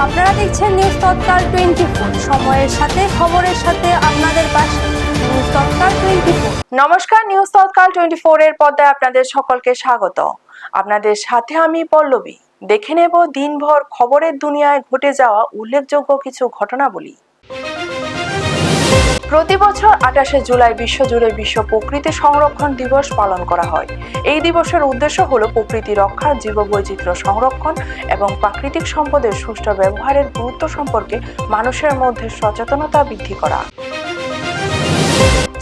আপনারা দেখছেন নিউজ তৎকাল 24, সময়ের সাথে খবরের সাথে আপনাদের পাশে নিউজ তৎকাল 24। নমস্কার, নিউজ তৎকাল 24 এর পর্দায় আপনাদের সকলকে স্বাগত। আপনাদের সাথে আমি পল্লবী। দেখে নেব দিনভর খবরের দুনিয়ায় ঘটে যাওয়া উল্লেখযোগ্য কিছু ঘটনাবলী। প্রতি বছর 28শে জুলাই বিশ্বজুড়ে বিশ্ব প্রকৃতি সংরক্ষণ দিবস পালন করা হয়। এই দিবসের উদ্দেশ্য হলো প্রকৃতি রক্ষা, জীববৈচিত্র্য সংরক্ষণ এবং প্রাকৃতিক সম্পদের সুষ্ঠু ব্যবহারের গুরুত্ব সম্পর্কে মানুষের মধ্যে সচেতনতা বৃদ্ধি করা।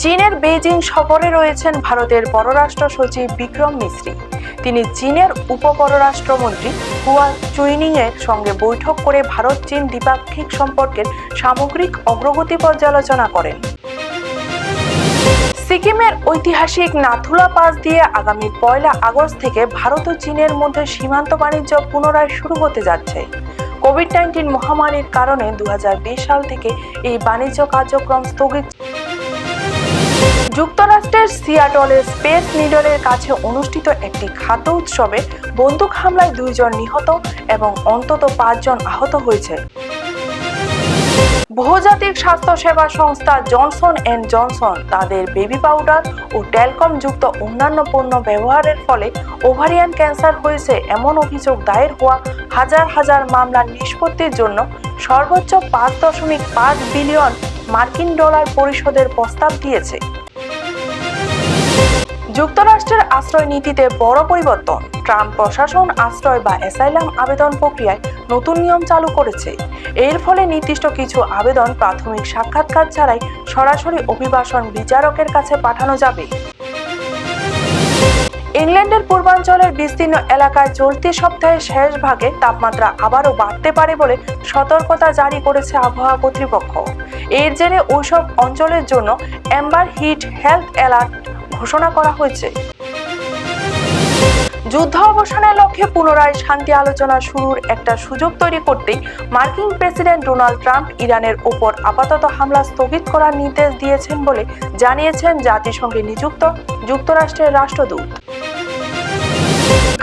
চীনের বেইজিং সফরে রয়েছেন ভারতের পররাষ্ট্র সচিব বিক্রম মিশ্রি। তিনি চীনের উপপররাষ্ট্রমন্ত্রী হুয়া চুইনিং এর সঙ্গে বৈঠক করে ভারত-চীন দ্বিপাক্ষিক সম্পর্কের সামগ্রিক অগ্রগতি পর্যালোচনা করেন। সিকিমের ঐতিহাসিক নাথুলা পাস দিয়ে আগামী 1 আগস্ট থেকে ভারত ও চীনের মধ্যে সীমান্ত বাণিজ্য পুনরায় শুরু হতে যাচ্ছে। কোভিড-19 মহামারীর কারণে 2020 সাল থেকে এই বাণিজ্য কার্যক্রম স্থগিত। যুক্তরাষ্ট্রের সিয়াটলের স্পেস নিডলের কাছে অনুষ্ঠিত একটি খাদ্য উৎসবে বন্দুক হামলায় 2 জন নিহত এবং অন্তত 5 জন আহত হয়েছে। বহুজাতিক স্বাস্থ্য সেবা সংস্থা জনসন অ্যান্ড জনসন তাদের বেবি পাউডার ও ট্যালকম যুক্ত অন্যান্য পণ্য ব্যবহারের ফলে ওভারিয়ান ক্যান্সার হয়েছে এমন অভিযোগ দায়ের হওয়া হাজার হাজার মামলার নিষ্পত্তির জন্য সর্বোচ্চ 5.5 বিলিয়ন মার্কিন ডলার পরিশোধের প্রস্তাব দিয়েছে। যুক্তরাষ্ট্রের আশ্রয় নীতিতে বড় পরিবর্তন। ট্রাম্প প্রশাসন আশ্রয় বা অ্যাসাইলাম আবেদন প্রক্রিয়ায় নতুন নিয়ম চালু করেছে। এর ফলে নির্দিষ্ট কিছু আবেদন প্রাথমিক সাক্ষাৎকার ছাড়াই সরাসরি অভিবাসন বিচারকের কাছে পাঠানো যাবে। ইংল্যান্ডের পূর্বাঞ্চলের বিস্তীর্ণ এলাকায় চলতি সপ্তাহের শেষ ভাগে তাপমাত্রা আবারও বাড়তে পারে বলে সতর্কতা জারি করেছে আবহাওয়া কর্তৃপক্ষ। এর জেরে ওইসব অঞ্চলের জন্য অ্যাম্বার হিট হেলথ অ্যালার্ট ঘোষণা করা হয়েছে। যুদ্ধ অবসানের লক্ষ্যে পুনরায় শান্তি আলোচনা শুরুর একটা সুযোগ তৈরি করতেই মার্কিন প্রেসিডেন্ট ডোনাল্ড ট্রাম্প ইরানের ওপর আপাতত হামলা স্থগিত করার নির্দেশ দিয়েছেন বলে জানিয়েছেন জাতিসংঘে নিযুক্ত যুক্তরাষ্ট্রের রাষ্ট্রদূত।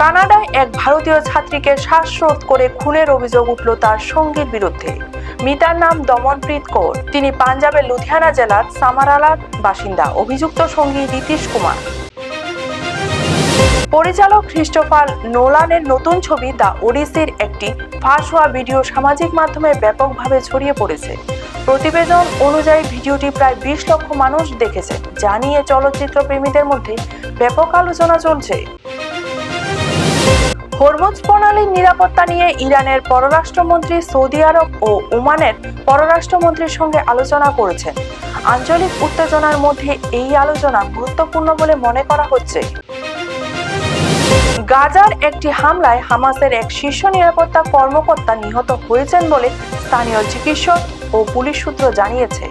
কানাডায় এক ভারতীয় ছাত্রীকে শ্বাসরোধ করে খুনের অভিযোগ উঠল তার সঙ্গীর বিরুদ্ধে। মৃতার নাম দমনপ্রীত কৌর। তিনি পাঞ্জাবের লুধিয়ানা জেলার সামারালার বাসিন্দা। অভিযুক্ত সঙ্গী নীতিশ কুমার। পরিচালক ক্রিস্টোফার নোলানের নতুন ছবি দ্য ওডিসির একটি ফাঁস হওয়া ভিডিও সামাজিক মাধ্যমে ব্যাপকভাবে ছড়িয়ে পড়েছে। প্রতিবেদন অনুযায়ী ভিডিওটি প্রায় 20 লক্ষ মানুষ দেখেছে, যা নিয়ে চলচ্চিত্র প্রেমীদের মধ্যে ব্যাপক আলোচনা চলছে। হরমুজ প্রণালীর নিরাপত্তা নিয়ে ইরানের পররাষ্ট্রমন্ত্রী সৌদি আরব ও ওমানের পররাষ্ট্রমন্ত্রীর সঙ্গে আলোচনা করেছেন। আঞ্চলিক উত্তেজনার মধ্যে এই আলোচনা গুরুত্বপূর্ণ বলে মনে করা হচ্ছে। গাজার একটি হামলায় হামাসের এক শীর্ষ নিরাপত্তা কর্মকর্তা নিহত হয়েছেন বলে স্থানীয় চিকিৎসক ও পুলিশ সূত্র জানিয়েছে।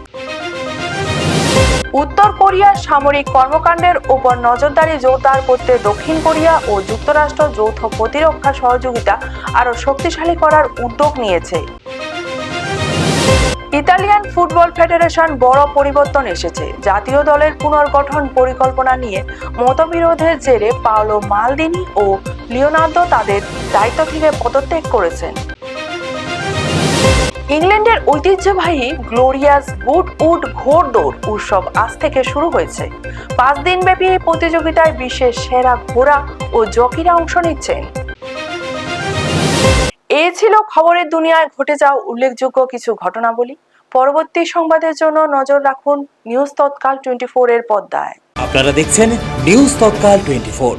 উত্তর কোরিয়ার সামরিক কর্মকাণ্ডের উপর নজরদারি জোরদার করতে দক্ষিণ কোরিয়া ও যুক্তরাষ্ট্র যৌথ প্রতিরক্ষা সহযোগিতা আরও শক্তিশালী করার উদ্যোগ নিয়েছে। ইতালিয়ান ফুটবল ফেডারেশন বড় পরিবর্তন এসেছে। জাতীয় দলের পুনর্গঠন পরিকল্পনা নিয়ে মতবিরোধের জেরে পাওলো মালদিনি ও লিওনার্দো তাদের দায়িত্ব থেকে পদত্যাগ করেছেন। ইংল্যান্ডের ঐতিহ্যবাহী গ্লোরিয়াস বুটউড ঘোড়দৌড় উৎসব আজ থেকে শুরু হয়েছে। 5 দিনব্যাপী এই প্রতিযোগিতায় বিশ্বের সেরা ঘোড়া ও জকিরা অংশ নিচ্ছেন। এ ছিল খবরের দুনিয়ায় ঘটে যাওয়া উল্লেখযোগ্য কিছু ঘটনাবলী। পরবর্তী সংবাদের জন্য নজর রাখুন নিউজ তৎকাল 24 এর পর্দায়। আপনারা দেখছেন নিউজ তৎকাল 24।